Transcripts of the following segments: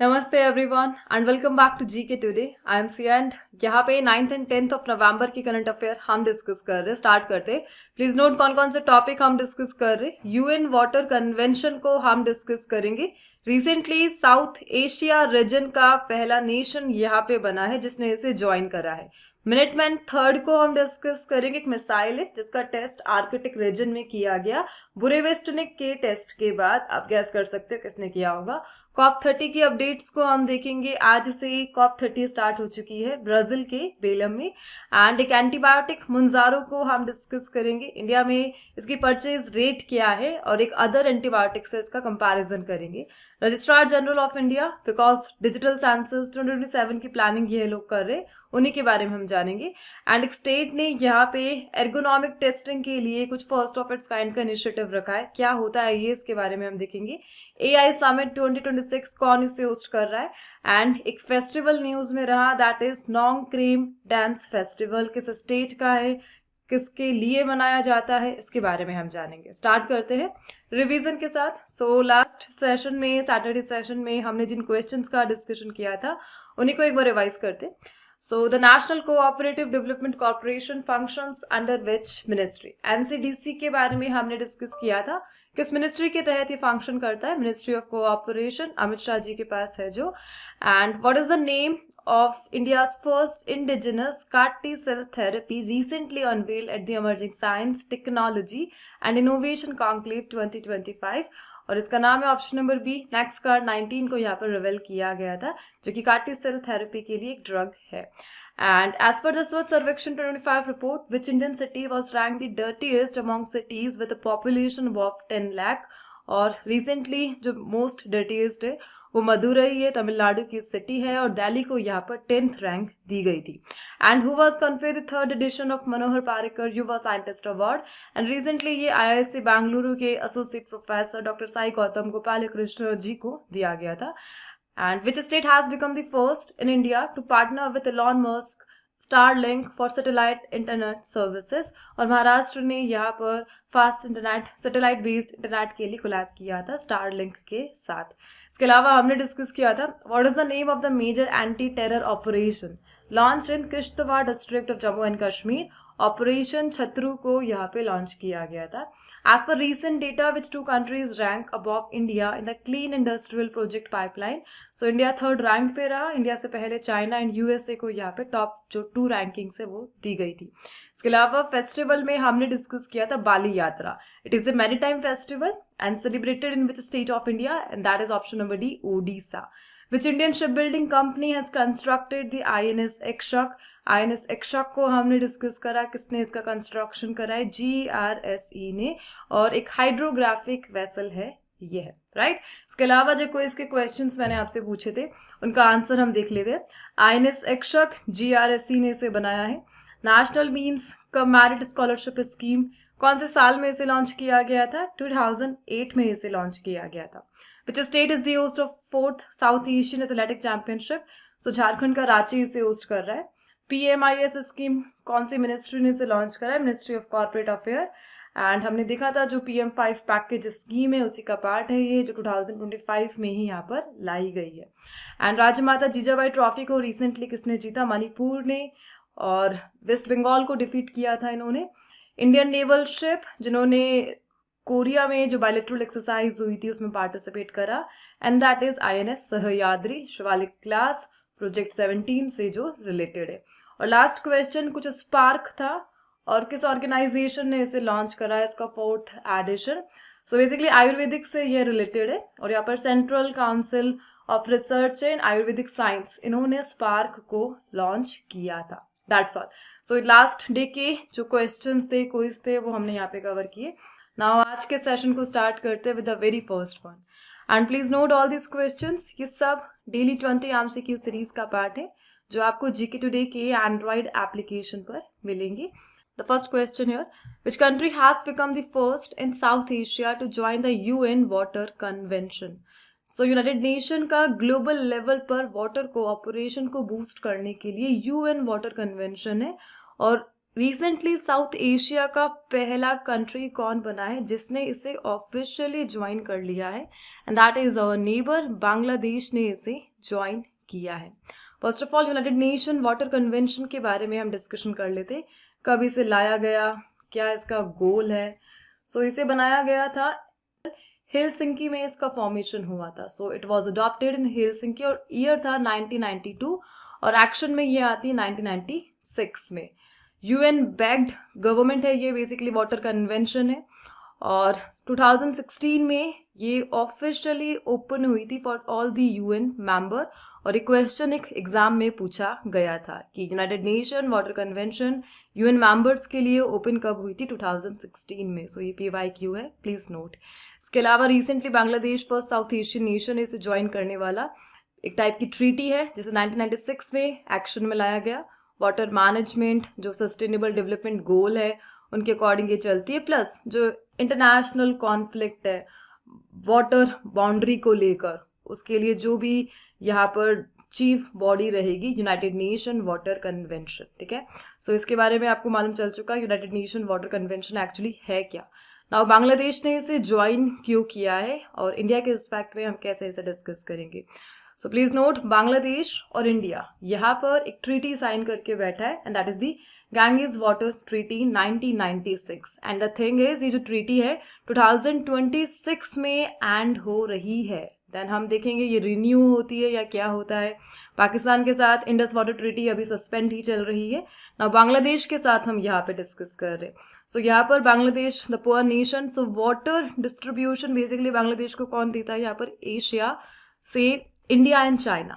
नमस्ते everyone and welcome back to GK today. I am C and यहाँ पे 9th and 10th of November की current affair हम discuss कर रहे। स्टार्ट करते। प्लीज नोट कौन कौन से टॉपिक हम डिस्कस कर रहे। यूएन वाटर कन्वेंशन को हम डिस्कस करेंगे। रिसेंटली साउथ एशिया रीजन का पहला नेशन यहाँ पे बना है जिसने इसे ज्वाइन करा है। मिनटमैन थर्ड को हम डिस्कस करेंगे। एक मिसाइल है जिसका टेस्ट आर्कटिक रीजन में किया गया। बुरेवेस्टनिक के टेस्ट के बाद आप गैस कर सकते हो किसने किया होगा। कॉप 30 की अपडेट्स को हम देखेंगे। आज से कॉप 30 स्टार्ट हो चुकी है ब्राजील के बेलम में। एंड एक एंटीबायोटिक मुंजारो को हम डिस्कस करेंगे। इंडिया में इसकी परचेज रेट क्या है और एक अदर एंटीबायोटिक से इसका कंपैरिजन करेंगे। Registrar general of India, because digital census 2027 की प्लानिंग ये लोग कर रहे, उन्हीं के बारे में हम जानेंगे। एंड एक स्टेट ने यहाँ पे एर्गोनॉमिक टेस्टिंग के लिए कुछ फर्स्ट ऑफ इट्स काइंड का इनिशिएटिव रखा है। क्या होता है ये, इसके बारे में हम देखेंगे। एआई समिट 2026 कौन इसे होस्ट कर रहा है। एंड एक फेस्टिवल न्यूज में रहा, that is Nongkrem dance festival. किस स्टेट का है, किसके लिए मनाया जाता है, इसके बारे में हम जानेंगे। स्टार्ट करते हैं रिवीजन के साथ। सो लास्ट सेशन में, सैटरडे सेशन में हमने जिन क्वेश्चंस का डिस्कशन किया था उन्हीं को एक बार रिवाइज करते। So the National Cooperative Development Corporation functions under which ministry? NCDC के बारे में हमने डिस्कस किया था। किस मिनिस्ट्री के तहत ये फंक्शन करता है? Ministry of cooperation, Amit Shah ji के पास है जो। And what is the name of India's first indigenous CAR T cell therapy recently unveiled at the Emerging Science, Technology and Innovation Conclave 2025? और इसका नाम है option number B, next card 19 को यहाँ पर रिवील किया गया था, जो कि CAR T cell therapy के लिए एक ड्रग है। And as per the Swachh Sarvekshan 2025 report, which Indian city was ranked the dirtiest among cities with a population above 10 lakh? और रिसेंटली जो मोस्ट डर्टीएस्ट है वो मदुरई है, तमिलनाडु की सिटी है, और दिल्ली को यहाँ पर 10th रैंक दी गई थी। And who was conferred the third edition of Manohar Parrikar Yuva scientist award. And recently ये आईआईएससी बेंगलुरु के associate professor doctor Sai Gautam Gopal Krishna ji को दिया गया था। And which state has become the first in India to partner with Elon Musk Starlink for satellite internet services. और महाराष्ट्र ने यहाँ पर fast internet, satellite based internet के लिए कोलैब किया था स्टारलिंक के साथ। इसके अलावा हमने डिस्कस किया था what is the name of the major anti terror operation launch in Kishtwar district of Jammu and Kashmir. Operation Chatru को यहाँ पे लॉन्च किया गया था। As per recent data, which two countries rank above India in the Clean Industrial Project Pipeline? So India third rank पे रहा। India से पहले चाइना एंड यूएसए को यहाँ पे टॉप जो 2 रैंकिंग्स है वो दी गई थी। इसके अलावा फेस्टिवल में हमने डिस्कस किया था बाली यात्रा। It is a maritime festival and celebrated in which state of India? And that is option number D, Odisha. Which Indian shipbuilding company has constructed the INS Ikshak? INS Ikshak को हमने discuss करा, किसने इसका construction करा है? GRSE ने। और एक हाइड्रोग्राफिक वेसल है ये है, राइट। इसके अलावा जो कोई इसके क्वेश्चंस मैंने आपसे पूछे थे उनका आंसर हम देख लेते हैं। INS Ikshak GRSE ने इसे बनाया है। National means merit scholarship scheme कौन से साल में इसे लॉन्च किया गया था? 2008 में इसे लॉन्च किया गया था। Which state is the host of 4th South Asian Athletic Championship? So Jharkhand का रांची इसे होस्ट कर रहा है। PMIS स्कीम कौन सी मिनिस्ट्री ने इसे लॉन्च करा है? Ministry of corporate affair. And हमने देखा था जो PM5 पैकेज स्कीम है उसी का पार्ट है ये, जो 2025 में ही यहाँ पर लाई गई है। एंड राजमाता जीजाबाई ट्रॉफी को रिसेंटली किसने जीता? मणिपुर ने, और वेस्ट बंगाल को डिफीट किया था इन्होंने। इंडियन नेवल शिप जिन्होंने कोरिया में जो बायलेटरल एक्सरसाइज हुई थी उसमें पार्टिसिपेट करा, and that is INS Sahyadri Shivalik class, project 17 से जो रिलेटेड है। और लास्ट क्वेश्चन कुछ स्पार्क था और किस ऑर्गेनाइजेशन ने इसे लॉन्च करा है? इसका 4th addition. So basically Ayurvedic से ये रिलेटेड है, और यहाँ पर central council of research in Ayurvedic science, इन्होंने स्पार्क को लॉन्च किया था। That's all. So last day के जो क्वेश्चंस थे, क्विज थे, वो हमने यहाँ पे कवर किए। नाउ आज के सेशन को स्टार्ट करते हैं with the very first one. And please note all this questions. ये सब डेली 20 MCQ सीरीज का पार्ट है जो आपको जीके टुडे के एंड्रॉइड एप्लीकेशन पर मिलेंगे। The first question here, which country has become the first in South Asia to join the UN water convention? So United Nation का ग्लोबल लेवल पर water cooperation को boost करने के लिए UN water convention है, और रिसेंटली साउथ एशिया का पहला कंट्री कौन बना है जिसने इसे ऑफिशियली ज्वाइन कर लिया है, and that is our neighbour Bangladesh ने इसे ज्वाइन किया है। First of all United nation water convention के बारे में हम डिस्कशन कर लेते, कब इसे लाया गया, क्या इसका गोल है। सो इसे बनाया गया था हेलसिंकी में, इसका फॉर्मेशन हुआ था। So it was adopted in Helsinki और ईयर था 1992 और एक्शन में ये आती है 1996 में। यूएन बैक्ड गवर्नमेंट है ये, बेसिकली वाटर कन्वेंशन है, और 2016 में ये ऑफिशियली ओपन हुई थी for all the UN member. और एक क्वेश्चन एक एग्जाम में पूछा गया था कि United nation water convention UN members के लिए ओपन कब हुई थी, 2016 में। सो ये PYQ है, प्लीज नोट। इसके अलावा recently Bangladesh first south Asian nation है इसे ज्वाइन करने वाला। एक टाइप की ट्रीटी है जिसे 1996 में एक्शन में लाया गया। वाटर मैनेजमेंट जो सस्टेनेबल डेवलपमेंट गोल है उनके अकॉर्डिंग ये चलती है, प्लस जो इंटरनेशनल कॉन्फ्लिक्ट है वाटर बाउंड्री को लेकर, उसके लिए जो भी यहाँ पर चीफ बॉडी रहेगी यूनाइटेड नेशन वाटर कन्वेंशन, ठीक है। सो इसके बारे में आपको मालूम चल चुका है United nation water convention actually है क्या। नाउ बांग्लादेश ने इसे ज्वाइन क्यों किया है और इंडिया के रिस्पेक्ट में हम कैसे इसे डिस्कस करेंगे। सो प्लीज नोट, बांग्लादेश और इंडिया यहाँ पर एक ट्रीटी साइन करके बैठा है, and that is the Ganges water treaty 1996। And the thing is, ये जो ट्रीटी है 2026 में एंड हो रही है। देन हम देखेंगे ये रिन्यू होती है या क्या होता है। पाकिस्तान के साथ इंडस वाटर ट्रीटी अभी सस्पेंड ही चल रही है ना। बांग्लादेश के साथ हम यहाँ पे डिस्कस कर रहे हैं। सो यहाँ पर Bangladesh the poor nation, so water distribution basically Bangladesh को कौन देता है यहाँ पर, एशिया से India and China.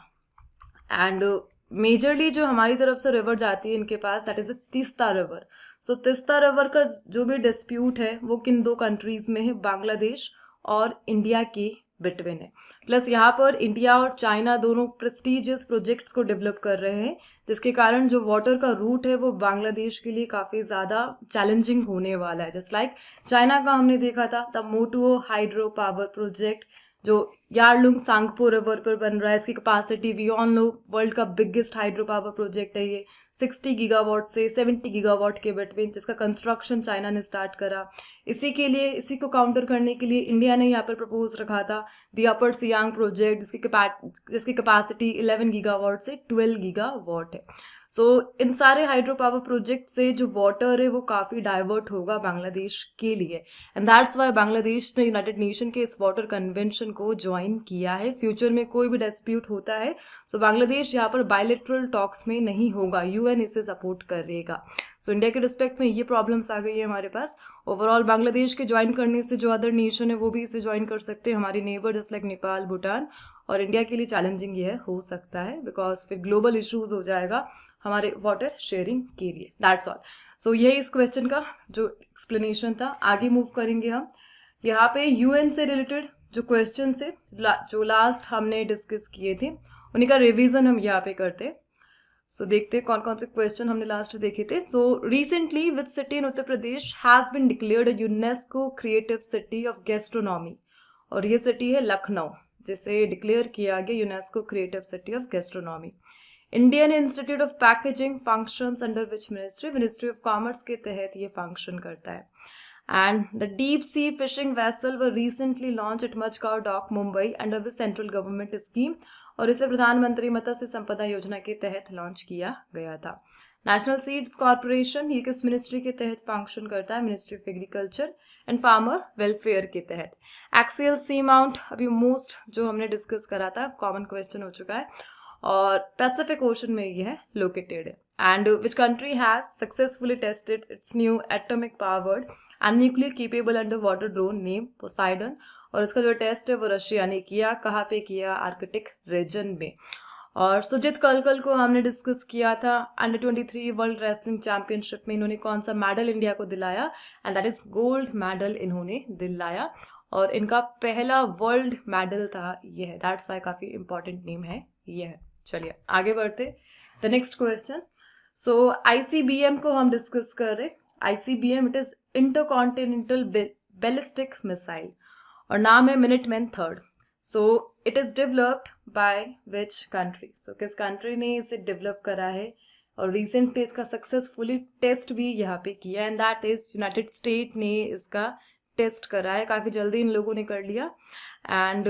And majorly जो हमारी तरफ से रिवर जाती है इनके पास, that is the Teesta river. So Teesta river का जो भी डिस्प्यूट है वो किन दो कंट्रीज में है, बांग्लादेश और इंडिया के बिटवीन है। प्लस यहाँ पर इंडिया और चाइना दोनों प्रेस्टिजियस प्रोजेक्ट्स को डेवलप कर रहे हैं, जिसके कारण जो वाटर का रूट है वो बांग्लादेश के लिए काफ़ी ज़्यादा चैलेंजिंग होने वाला है। जस्ट लाइक चाइना का हमने देखा था the Motuo hydro power project जो यारलुंग सांगपो रिवर पर बन रहा है। इसकी capacity we all know world का बिगेस्ट हाइड्रो पावर प्रोजेक्ट है ये, 60 गीगावाट से 70 गीगावाट के बिटवीन, जिसका कंस्ट्रक्शन चाइना ने स्टार्ट करा। इसी के लिए, इसी को काउंटर करने के लिए इंडिया ने यहाँ पर प्रपोज रखा था दी अपर सियांग प्रोजेक्ट, जिसकी कैपेसिटी 11 गीगावाट से 12 गीगावाट है। सो इन सारे हाइड्रो पावर प्रोजेक्ट से जो वाटर है वो काफ़ी डाइवर्ट होगा बांग्लादेश के लिए, एंड दैट्स वाई बांग्लादेश ने यूनाइटेड नेशन के इस वाटर कन्वेंशन को ज्वाइन किया है। फ्यूचर में कोई भी डिस्प्यूट होता है सो बांग्लादेश यहाँ पर बायलैटरल टॉक्स में नहीं होगा, यूएन इसे सपोर्ट करेगा। सो इंडिया के रिस्पेक्ट में ये प्रॉब्लम्स आ गई है हमारे पास। ओवरऑल बांग्लादेश के ज्वाइन करने से जो अदर नेशन है वो भी इसे ज्वाइन कर सकते हैं, हमारे neighbour just like Nepal, Bhutan. और इंडिया के लिए चैलेंजिंग ये हो सकता है बिकॉज फिर ग्लोबल इशूज हो जाएगा हमारे वाटर शेयरिंग के लिए। That's all. सो यही इस क्वेश्चन का जो एक्सप्लेनेशन था। आगे मूव करेंगे हम। यहाँ पे यूएन से रिलेटेड जो क्वेश्चन से जो लास्ट हमने डिस्कस किए थे उन्हीं का रिवीजन हम यहाँ पे करते। सो देखते कौन कौन से क्वेश्चन हमने लास्ट देखे थे। So recently which city in Uttar Pradesh has been declared a UNESCO creative city of gastronomy, और ये सिटी है लखनऊ, जिसे डिक्लेयर किया गया UNESCO creative city of gastronomy. Indian institute of packaging functions under which ministry of commerce के तहत ये function करता है। And the deep sea fishing vessel were recently launch at Mazagaon dock Mumbai under which central government scheme, और इसे प्रधानमंत्री मत्स्य संपदा योजना के तहत लॉन्च किया गया था। नेशनल सीड्स कॉर्पोरेशन ये किस मिनिस्ट्री के तहत फंक्शन करता है, ministry of agriculture and farmer welfare के तहत। एक्सियल सी माउंट अभी मोस्ट जो हमने डिस्कस करा था, कॉमन क्वेश्चन हो चुका है, और पैसिफिक ओशन में ये है लोकेटेड है। And which country has successfully tested it's new atomic powered and nuclear capable under water drone name Poseidon, और इसका जो टेस्ट है वो रशिया ने किया। कहाँ पे किया, आर्कटिक रीजन में। और सुजीत कलकल को हमने डिस्कस किया था अंडर 23 वर्ल्ड रेसलिंग चैंपियनशिप में इन्होंने कौन सा मेडल इंडिया को दिलाया, and that is gold medal इन्होंने दिलाया, और इनका पहला वर्ल्ड मेडल था ये है। दैट्स वाई काफ़ी इंपॉर्टेंट नेम है ये है। चलिए आगे बढ़ते। The next question. So ICBM को हम डिस्कस कर रहे। ICBM it is intercontinental ballistic missile, और नाम है Minuteman third. So it is developed by which country, so किस कंट्री ने इसे डेवलप करा है, और रिसेंट में इसका सक्सेसफुली टेस्ट भी यहाँ पे किया, and that is United state ने इसका टेस्ट करा है, काफ़ी जल्दी इन लोगों ने कर लिया। एंड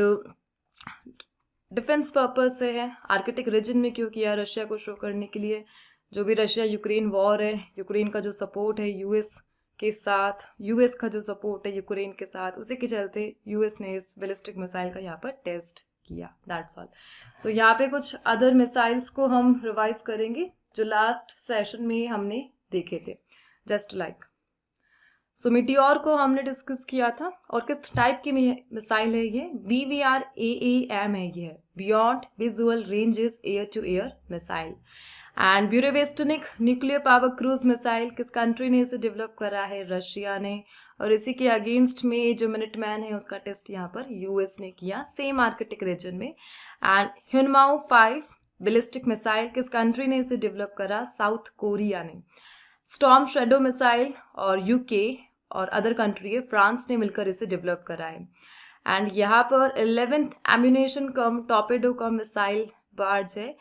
डिफेंस पर्पज से है, आर्कटिक रीजन में क्यों किया, रशिया को शो करने के लिए, जो भी रशिया यूक्रेन वॉर है, यूक्रेन का जो सपोर्ट है यूएस के साथ, यूएस का जो सपोर्ट है यूक्रेन के साथ, उसी के चलते यूएस ने इस बैलिस्टिक मिसाइल का यहाँ पर टेस्ट किया, दैट्स ऑल। सो यहाँ पे कुछ अदर मिसाइल्स को हम रिवाइज करेंगे जो लास्ट सेशन में हमने देखे थे, जस्ट लाइक। सो मीटियोर को हमने डिस्कस किया था, और किस टाइप की मिसाइल है ये, BVR-AAM है ये, beyond visual ranges air to air missile. And Burevestnik nuclear power cruise missile किस कंट्री ने इसे डेवलप करा है, रशिया ने, और इसी के अगेंस्ट में जो मिनटमैन है उसका टेस्ट यहाँ पर यूएस ने किया, सेम आर्कटिक रीजन में। एंड ह्यूनमाओ 5 बैलिस्टिक मिसाइल किस कंट्री ने इसे डेवलप करा, साउथ कोरिया ने। स्टॉर्म शैडो मिसाइल और यूके और अदर कंट्री है, फ्रांस ने मिलकर इसे डेवलप करा है। एंड यहाँ पर 11th एम्यूनेशन कम टॉर्पेडो कम मिसाइल बार्ज है,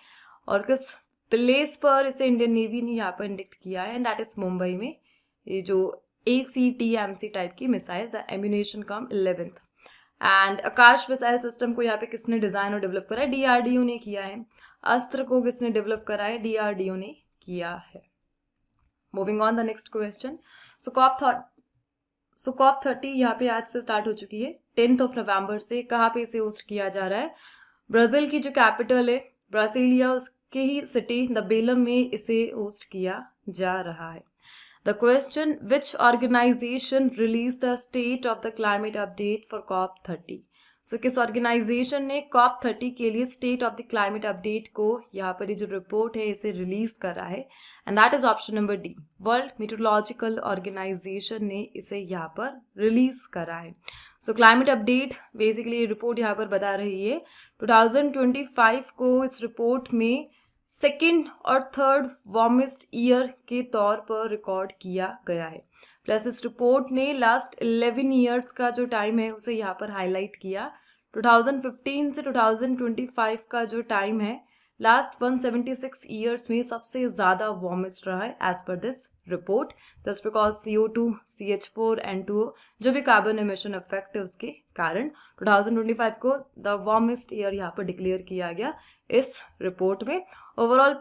और किस प्लेस पर इसे इंडियन नेवी ने यहाँ पर इंडिक्ट किया है, एंड दैट इज मुंबई में। ये जो ACTMC टाइप की missile, the ammunition come 11th। And Akash missile system को यहाँ पे किसने डिजाइन और डेवलप करा है, DRDO ने किया है। अस्त्र को किसने डेवलप करा है, DRDO ने किया है। Moving on the next question. So COP 30 यहाँ पे आज से स्टार्ट हो चुकी है, 10 नवंबर से। कहाँ पे इसे होस्ट किया जा रहा है, ब्राज़ील की जो कैपिटल है ब्रासिलिया, उसके ही सिटी द बेलम में इसे होस्ट किया जा रहा है। The question, which organisation release the state of the climate update for COP 30। So किस ऑर्गेनाइजेशन ने COP 30 के लिए state of the climate update को, यहाँ पर ये जो रिपोर्ट है, इसे रिलीज करा है, and that is option number D, world meteorological organisation ने इसे यहाँ पर रिलीज करा है। सो क्लाइमेट अपडेट बेसिकली ये रिपोर्ट यहाँ पर बता रही है 2025 को इस रिपोर्ट में सेकेंड और थर्ड वार्मेस्ट ईयर के तौर पर रिकॉर्ड किया गया है। प्लस इस रिपोर्ट ने लास्ट 11 ईयर्स का जो टाइम है उसे यहाँ पर हाईलाइट किया। 2015 से 2025 का जो टाइम है, लास्ट 176 ईयर्स में सबसे ज़्यादा वार्मेस्ट रहा है as per this report, just because CO2, CH4, N2O जो भी कार्बन एमिशन इफेक्ट है उसके कारण 2025 को द वार्मेस्ट ईयर यहाँ पर डिक्लेयर किया गया इस रिपोर्ट में। ओवरऑल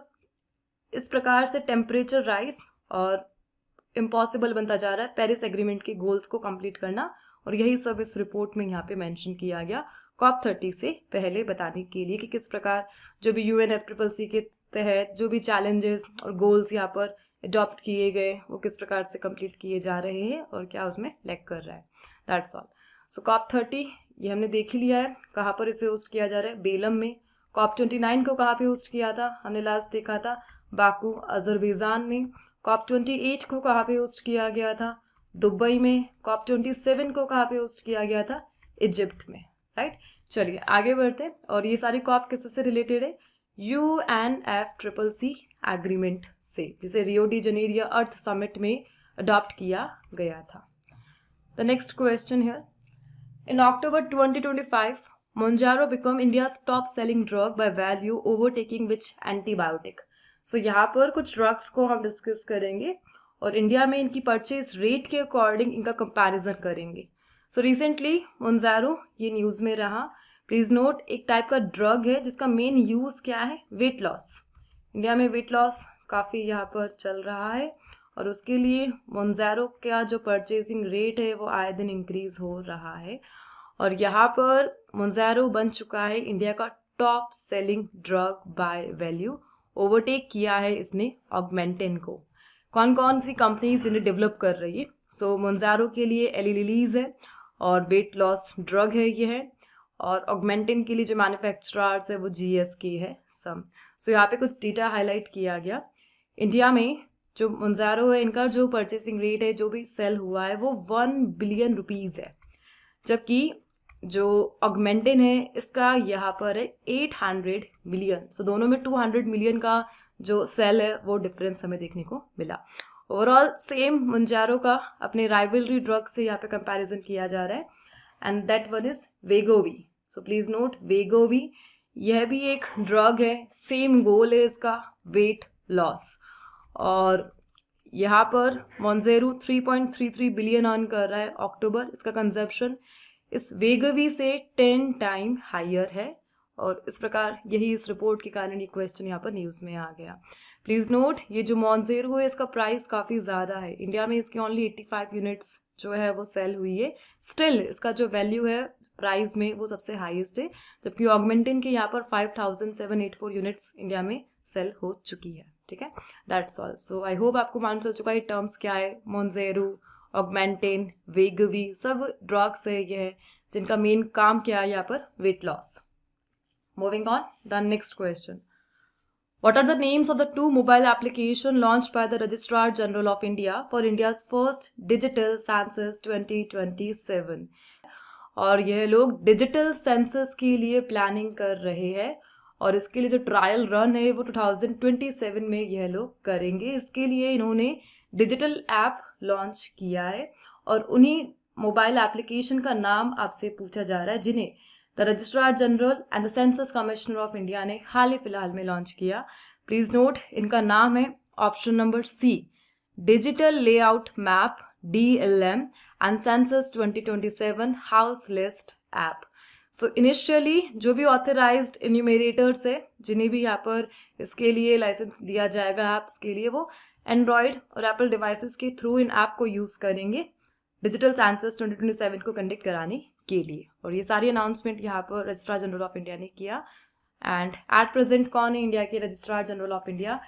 इस प्रकार से टेम्परेचर राइज और इम्पॉसिबल बनता जा रहा है पेरिस एग्रीमेंट के गोल्स को कंप्लीट करना, और यही सब इस रिपोर्ट में यहाँ पे मेंशन किया गया COP 30 से पहले बताने के लिए कि किस प्रकार जो भी UNFCCC के तहत जो भी चैलेंजेस और गोल्स यहाँ पर अडॉप्ट किए गए वो किस प्रकार से कंप्लीट किए जा रहे हैं और क्या उसमें लैक कर रहा है, दैट्स ऑल। सो COP 30 ये हमने देख ही लिया है, कहाँ पर इसे होस्ट किया जा रहा है, बेलम में। COP 29 को कहाँ पे होस्ट किया था, हमने लास्ट देखा था बाकू अजरबैजान में। COP 28 को कहाँ पे होस्ट किया गया था, दुबई में। COP 27 को कहाँ पे होस्ट किया गया था, इजिप्ट में, राइट। चलिए आगे बढ़ते हैं, और ये सारी COP किससे रिलेटेड है, UNFCCC एग्रीमेंट से, जिसे रियो डी जनेरियो अर्थ समिट में अडॉप्ट किया गया था। The next question here, in October 2025 Mounjaro become India's top selling drug by value, overtaking which antibiotic। सो यहाँ पर कुछ ड्रग्स को हम डिस्कस करेंगे और इंडिया में इनकी परचेज रेट के अकॉर्डिंग इनका कंपैरिजन करेंगे। सो रिसेंटली मोन्जारो ये न्यूज़ में रहा। प्लीज़ नोट, एक टाइप का ड्रग है जिसका मेन यूज़ क्या है, वेट लॉस। इंडिया में वेट लॉस काफ़ी यहाँ पर चल रहा है, और उसके लिए मोन्जारो का जो परचेजिंग रेट है वो आए दिन इंक्रीज हो रहा है, और यहाँ पर मोन्जारो बन चुका है इंडिया का top selling drug by value. Overtake किया है इसने ऑगमेंटिन को। कौन कौन सी कंपनीज इन्हें डेवलप कर रही है, सो मोन्जारो के लिए एली लिलीज है और वेट लॉस ड्रग है ये है, और ऑगमेंटिन के लिए जो मैन्युफैक्चरर्स है वो GSK है सम। सो यहाँ पे कुछ डेटा हाईलाइट किया गया। इंडिया में जो मोन्जारो है इनका जो परचेसिंग रेट है जो भी सेल हुआ है वो 1 बिलियन रुपीज़ है, जबकि जो ऑगमेंटिन है इसका यहाँ पर है 800 मिलियन। सो दोनों में 200 मिलियन का जो सेल है वो डिफरेंस हमें देखने को मिला। ओवरऑल सेम मोन्जारो का अपने राइवलरी ड्रग से यहाँ पे कंपैरिजन किया जा रहा है, and that one is Wegovy. So please note, Wegovy यह भी एक ड्रग है, सेम गोल है इसका, वेट लॉस। और यहाँ पर मोन्जेरो 3.33 बिलियन अर्न कर रहा है अक्टूबर। इसका कंजप्शन इस वेगवी से 10 टाइम हायर है और इस प्रकार यही इस रिपोर्ट के कारण ये क्वेश्चन यहाँ पर न्यूज़ में आ गया। प्लीज़ नोट, ये जो मोन्जेरो है इसका प्राइस काफ़ी ज़्यादा है। इंडिया में इसकी ओनली 85 यूनिट्स जो है वो सेल हुई है। स्टिल इसका जो वैल्यू है प्राइस में वो सबसे हाईएस्ट है, जबकि ऑगमेंटिन के यहाँ पर 5784 यूनिट्स इंडिया में सेल हो चुकी है। ठीक है, that's all. So I hope आपको मालूम चल चुका है टर्म्स क्या है। मोन्जेरो, ऑगमेंटिन, वेगवी सब ड्रग्स है ये है जिनका मेन काम क्या है यहाँ पर, weight loss. Moving on, the next question, what are the names of the two mobile application launched by the Registrar General of India for India's first digital census 2027? और यह लोग डिजिटल सेंसस के लिए प्लानिंग कर रहे हैं और इसके लिए जो ट्रायल रन है वो 2027 में यह लोग करेंगे। इसके लिए इन्होंने डिजिटल ऐप लॉन्च किया है और उन्हीं मोबाइल एप्लीकेशन का नाम आपसे पूछा जा रहा है जिन्हें the registrar general and the census commissioner of India ने हाल ही फिलहाल में लॉन्च किया। प्लीज नोट, इनका नाम है option number C, digital layout map DLM and census 2027 house list app. So initially जो भी ऑथराइज्ड इन्यूमरेटर्स है जिन्हें भी यहाँ पर इसके लिए लाइसेंस दिया जाएगा ऐप्स के लिए, वो एंड्रॉयड और एप्पल डिवाइसेस के थ्रू इन ऐप को यूज़ करेंगे डिजिटल सेंसस 2027 को कंडक्ट कराने के लिए। और ये सारी अनाउंसमेंट यहाँ पर रजिस्ट्रार जनरल ऑफ इंडिया ने किया। एंड एट प्रेजेंट कौन है इंडिया के रजिस्ट्रार जनरल ऑफ इंडिया,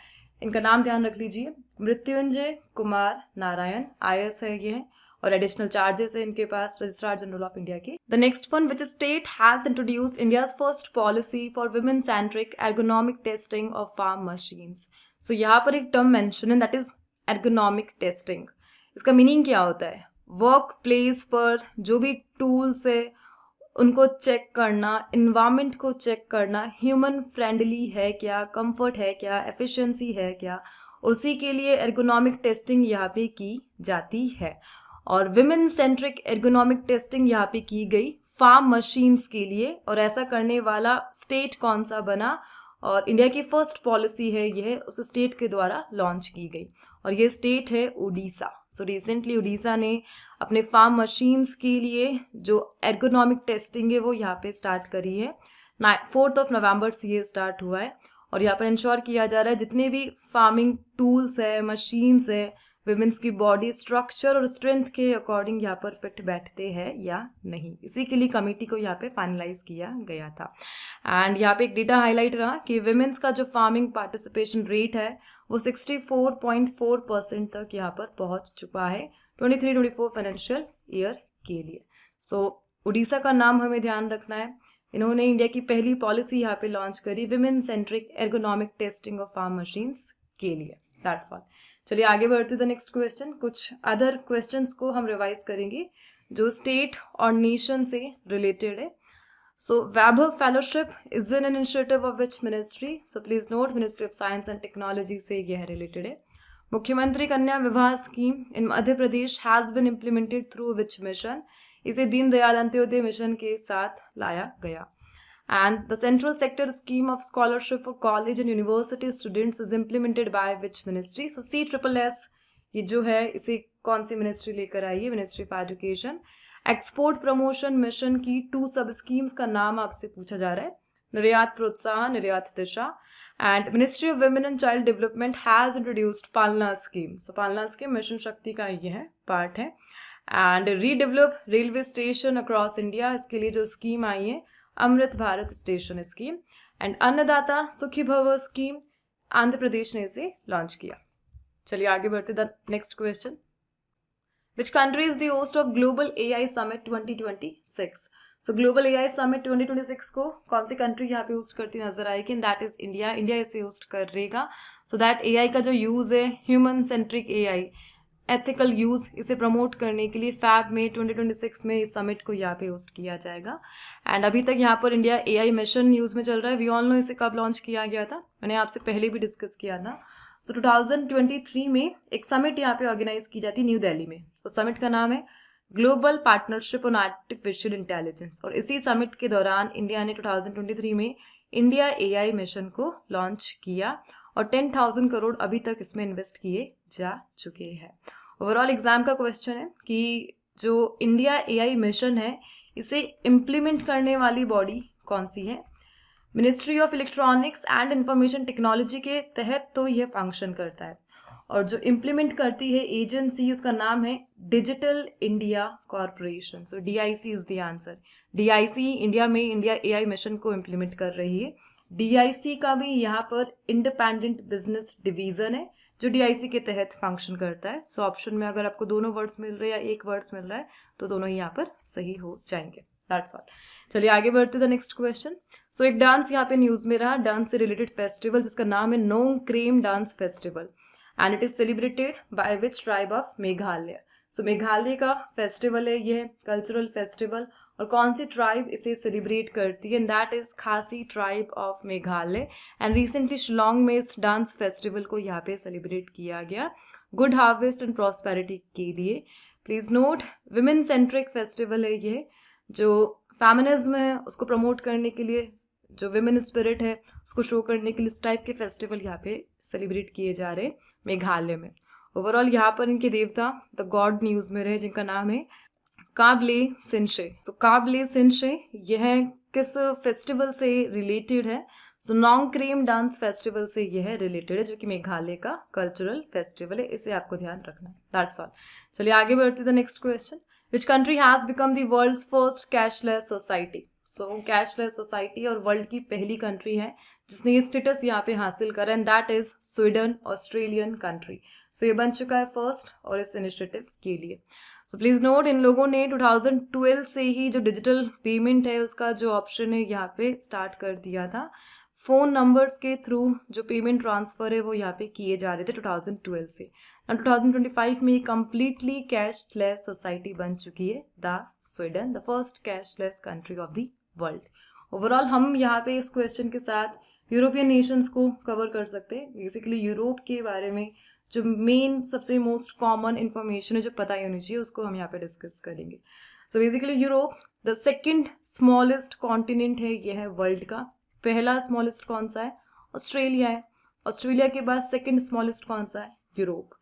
इनका नाम ध्यान रख लीजिए, मृत्युंजय कुमार नारायण IAS है ये, और एडिशनल चार्जेस है इनके पास रजिस्ट्रार जनरल ऑफ इंडिया के। The next one, which state has introduced India's first policy for women centric ergonomic testing of farm machines. So यहाँ पर एक टर्म मेंशन है, दैट इज एर्गोनॉमिक टेस्टिंग। इसका meaning क्या होता है, वर्क प्लेस पर जो भी टूल्स है उनको चेक करना, इन्वायरमेंट को चेक करना, ह्यूमन फ्रेंडली है क्या, कंफर्ट है क्या, एफिशिएंसी है क्या, उसी के लिए एर्गोनॉमिक टेस्टिंग यहाँ पे की जाती है। और विमेन सेंट्रिक एर्गोनॉमिक टेस्टिंग यहाँ पे की गई फार्म मशीन्स के लिए, और ऐसा करने वाला स्टेट कौन सा बना, और इंडिया की फर्स्ट पॉलिसी है यह उस स्टेट के द्वारा लॉन्च की गई और ये स्टेट है उड़ीसा। सो रिसेंटली उड़ीसा ने अपने फार्म मशीन्स के लिए जो एर्गोनॉमिक टेस्टिंग है वो यहाँ पे स्टार्ट करी है। 4 नवंबर से ये स्टार्ट हुआ है और यहाँ पर इंश्योर किया जा रहा है जितने भी फार्मिंग टूल्स है, मशीन्स है, विमेंस की बॉडी स्ट्रक्चर और स्ट्रेंथ के अकॉर्डिंग यहाँ पर फिट बैठते हैं या नहीं। इसी के लिए कमेटी को यहाँ पे फाइनलाइज किया गया था। एंड यहाँ पे एक डेटा हाईलाइट रहा कि विमेंस का जो फार्मिंग पार्टिसिपेशन रेट है वो 64.4% तक यहाँ पर पहुँच चुका है 23-24 फाइनेंशियल ईयर के लिए। सो उड़ीसा का नाम हमें ध्यान रखना है। इन्होंने इंडिया की पहली पॉलिसी यहाँ पे लॉन्च करी women centric ergonomic testing of farm machines के लिए। That's all. चलिए आगे बढ़ते द नेक्स्ट क्वेश्चन। कुछ अदर क्वेश्चंस को हम रिवाइज करेंगे जो स्टेट और नेशन से रिलेटेड है। So Vaibhav fellowship is an initiative of which ministry? So please note, ministry of science and technology से यह रिलेटेड है। Mukhyamantri Kanya Vivah scheme in Madhya Pradesh has been implemented through which mission? इसे दीनदयाल अंत्योदय मिशन के साथ लाया गया। And the central sector scheme of scholarship for college and university students is implemented by which ministry? So CSSS ये जो है इसे कौन सी मिनिस्ट्री लेकर आई है? Ministry of education. Export promotion mission की 2 सब स्कीम्स का नाम आपसे पूछा जा रहा है, Niryat Protsahan, Niryat Disha. And ministry of women and child development has introduced Palna scheme. So Palna scheme mission Shakti का ये है पार्ट है। And redevelop railway station across India, इसके लिए जो स्कीम आई है Amrit Bharat station scheme. And Annadata Sukhi भव स्कीम आंध्र प्रदेश ने इसे लॉन्च किया। चलिए आगे बढ़ते the next question. Which country is the host of global AI summit 2026? So global AI summit 2026 को कौन सी कंट्री यहाँ पे होस्ट करती नजर आएगी? And that is India. India इसे होस्ट करेगा। सो दैट AI का जो यूज है human centric AI ethical use, इसे प्रमोट करने के लिए फैब में 2026 में इस समिट को यहाँ पे होस्ट किया जाएगा। एंड अभी तक यहाँ पर इंडिया AI मिशन यूज में चल रहा है। वी ऑल नो इसे कब लॉन्च किया गया था, मैंने आपसे पहले भी डिस्कस किया था। तो 2023 में एक समिट यहाँ पे ऑर्गेनाइज की जाती है न्यू दिल्ली में। तो समिट का नाम है global partnership on artificial intelligence. और इसी समिट के दौरान इंडिया ने 2023 में इंडिया AI मिशन को लॉन्च किया और 10,000 करोड़ अभी तक इसमें इन्वेस्ट किए जा चुके हैं। ओवरऑल एग्जाम का क्वेश्चन है कि जो इंडिया AI मिशन है इसे इम्प्लीमेंट करने वाली बॉडी कौन सी है। Ministry of electronics and information technology के तहत तो यह फंक्शन करता है, और जो इम्प्लीमेंट करती है एजेंसी उसका नाम है digital India corporation. So DIC is the answer. DIC India में इंडिया AI मिशन को इम्प्लीमेंट कर रही है। DIC का भी यहाँ पर इंडिपेंडेंट बिजनेस डिवीजन है जो DIC के तहत फंक्शन करता है। सो ऑप्शन में अगर आपको दोनों वर्ड्स मिल रहे हैं या एक वर्ड्स मिल रहा है तो दोनों ही यहाँ पर सही हो जाएंगे। That's all. चलिए आगे बढ़ते द नेक्स्ट क्वेश्चन। सो एक डांस यहाँ पे न्यूज में रहा, डांस से रिलेटेड फेस्टिवल जिसका नाम है Nongkrem dance festival and it is celebrated by which tribe of Meghalaya. So Meghalaya का फेस्टिवल है यह कल्चरल फेस्टिवल, और कौन सी ट्राइब इसे सेलिब्रेट करती है, एंड दैट इज खासी tribe of Meghalaya. And recently Shillong में इस डांस फेस्टिवल को यहाँ पे सेलिब्रेट किया गया गुड हार्वेस्ट एंड प्रॉस्पेरिटी के लिए। Please note women centric festival है ये, जो फेमिनिज्म है उसको प्रमोट करने के लिए, जो विमेन स्पिरिट है उसको शो करने के लिए इस टाइप के फेस्टिवल यहाँ पे सेलिब्रेट किए जा रहे हैं मेघालय में। ओवरऑल यहाँ पर इनके देवता द गॉड न्यूज में रहे जिनका नाम है काबले सिंशे। सो काबले सिंशे यह किस फेस्टिवल से रिलेटेड है, सो नोंगक्रेम डांस फेस्टिवल से यह रिलेटेड है जो कि मेघालय का कल्चरल फेस्टिवल है, इसे आपको ध्यान रखना है। That's all. चलिए आगे बढ़ते the next question. Which country has become the world's first cashless society. So cashless society और वर्ल्ड की पहली कंट्री है जिसने ये स्टेटस यहाँ पे हासिल करा, and that is Sweden, Australian country. So ये बन चुका है फर्स्ट और इस इनिशिएटिव के लिए। सो प्लीज नोट इन लोगों ने 2012 से ही जो डिजिटल पेमेंट है उसका जो ऑप्शन है यहाँ पे स्टार्ट कर दिया था। फोन नंबर्स के थ्रू जो पेमेंट ट्रांसफर है वो यहाँ पे किए जा रहे थे 2012 से। 2025 में कंप्लीटली कैशलेस सोसाइटी बन चुकी है the Sweden, the first cashless country of the world. Overall हम यहाँ पे इस क्वेश्चन के साथ यूरोपियन नेशंस को कवर कर सकते हैं। बेसिकली यूरोप के बारे में जो मेन सबसे मोस्ट कॉमन इंफॉर्मेशन है जो पता ही होनी चाहिए उसको हम यहाँ पे डिस्कस करेंगे। So basically Europe the second smallest continent है, यह है वर्ल्ड का। पहला स्मॉलेस्ट कौन सा है, ऑस्ट्रेलिया है। ऑस्ट्रेलिया के बाद सेकंड स्मॉलेस्ट कौन सा है, यूरोप।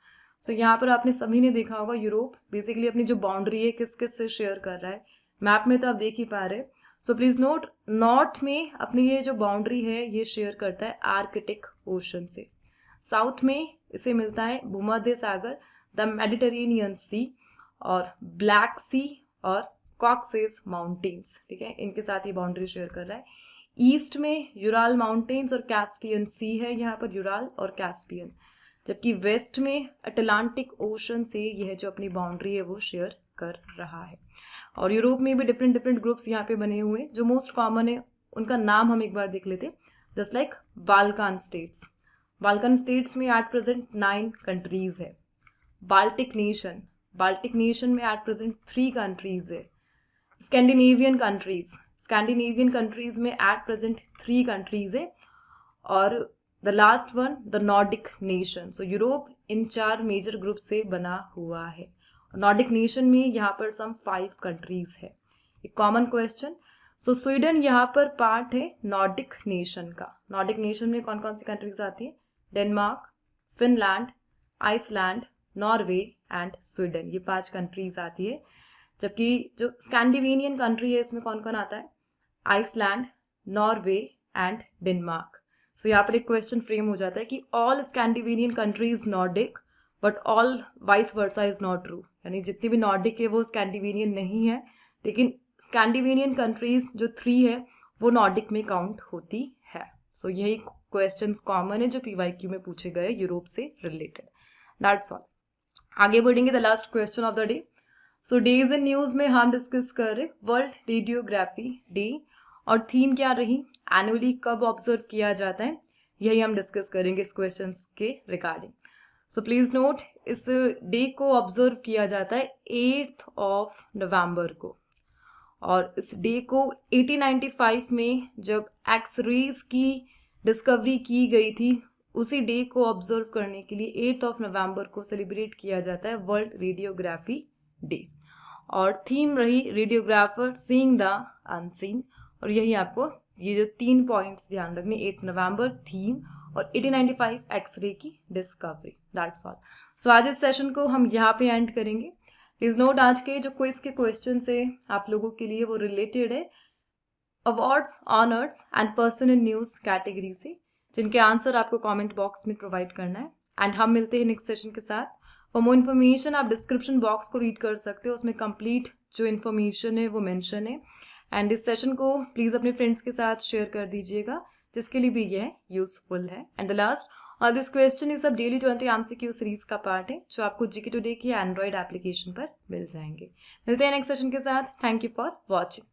सो यहाँ पर आपने सभी ने देखा होगा यूरोप बेसिकली अपनी जो बाउंड्री है किस किस से शेयर कर रहा है, मैप में तो आप देख ही पा रहे। सो प्लीज नोट नॉर्थ में अपनी ये जो बाउंड्री है ये शेयर करता है आर्कटिक ओशन से, साउथ में इसे मिलता है भूमध्य सागर द मेडिटेरेनियन सी और ब्लैक सी और कॉकसेस माउंटेन्स, ठीक है, इनके साथ ये बाउंड्री शेयर कर रहा है। ईस्ट में यूराल माउंटेन्स और कैस्पियन सी है यहाँ पर, यूराल और कैस्पियन, जबकि वेस्ट में अटलांटिक ओशन से यह जो अपनी बाउंड्री है वो शेयर कर रहा है। और यूरोप में भी डिफरेंट डिफरेंट ग्रुप्स यहाँ पे बने हुए हैं, जो मोस्ट कॉमन है उनका नाम हम एक बार देख लेते हैं। Just like Balkan states, Balkan states में एट प्रेजेंट 9 कंट्रीज है। बाल्टिक नेशन, बाल्टिक नेशन में एट प्रेजेंट 3 कंट्रीज है। स्कैंडिनेवियन कंट्रीज, स्कैंडिनेवियन कंट्रीज में एट प्रेजेंट 3 कंट्रीज है। और the last one the Nordic nation. So Europe इन 4 major group से बना हुआ है। नॉर्डिक नेशन में यहाँ पर सम 5 कंट्रीज है। एक कॉमन क्वेश्चन, सो स्वीडन यहाँ पर पार्ट है नॉर्डिक नेशन का। नॉर्डिक नेशन में कौन कौन सी कंट्रीज आती है, Denmark, Finland, Iceland, Norway and Sweden, ये 5 कंट्रीज आती है। जबकि जो स्कैंडिनेवियन कंट्री है इसमें कौन कौन आता है, आइसलैंड, नॉर्वे एंड डेनमार्क। सो यहाँ पर एक क्वेश्चन फ्रेम हो जाता है कि all Scandinavian countries Nordic but all vice versa is not true, यानी जितनी भी नॉर्डिक है वो स्कैंडिनेवियन नहीं है, लेकिन स्कैंडिनेवियन कंट्रीज जो 3 है वो नॉर्डिक में काउंट होती है। सो यही क्वेश्चंस कॉमन है जो PYQ में पूछे गए यूरोप से रिलेटेड। That's all. आगे बढ़ेंगे the last question of the day. So days in news में हम डिस्कस कर रहे वर्ल्ड रेडियोग्राफी डे, और थीम क्या रही, एनुअली कब ऑब्जर्व किया जाता है, यही हम डिस्कस करेंगे इस क्वेश्चन के रिगार्डिंग। सो प्लीज नोट इस डे को ऑब्जर्व किया जाता है 8 नवंबर को, और इस डे को 1895 में जब एक्सरेज की डिस्कवरी की गई थी उसी डे को ऑब्जर्व करने के लिए 8 नवंबर को सेलिब्रेट किया जाता है वर्ल्ड रेडियोग्राफी डे। और थीम रही रेडियोग्राफर सीइंग द अनसीन, और यही आपको ये जो 3 पॉइंट्स ध्यान रखने, 8 नवंबर थीम और 8095 एक्सरे की डिस्कवरी। That's all. सो आज इस सेशन को हम यहाँ पे एंड करेंगे। प्लीज नोट आज के जो क्विज के क्वेश्चन है आप लोगों के लिए वो रिलेटेड है awards, honours and person in news category से, जिनके आंसर आपको कमेंट बॉक्स में प्रोवाइड करना है। एंड हम मिलते हैं नेक्स्ट सेशन के साथ। फॉर मोर इन्फॉर्मेशन आप डिस्क्रिप्शन बॉक्स को रीड कर सकते हो, उसमें कंप्लीट जो इन्फॉर्मेशन है वो मेंशन है। एंड इस सेशन को प्लीज़ अपने फ्रेंड्स के साथ शेयर कर दीजिएगा जिसके लिए भी यह यूजफुल है। And the last this question is सब डेली 20 MCQ सीरीज का पार्ट है जो आपको जीके टुडे की एंड्रॉइड एप्लीकेशन पर मिल जाएंगे। मिलते हैं नेक्स्ट सेशन के साथ। Thank you for watching.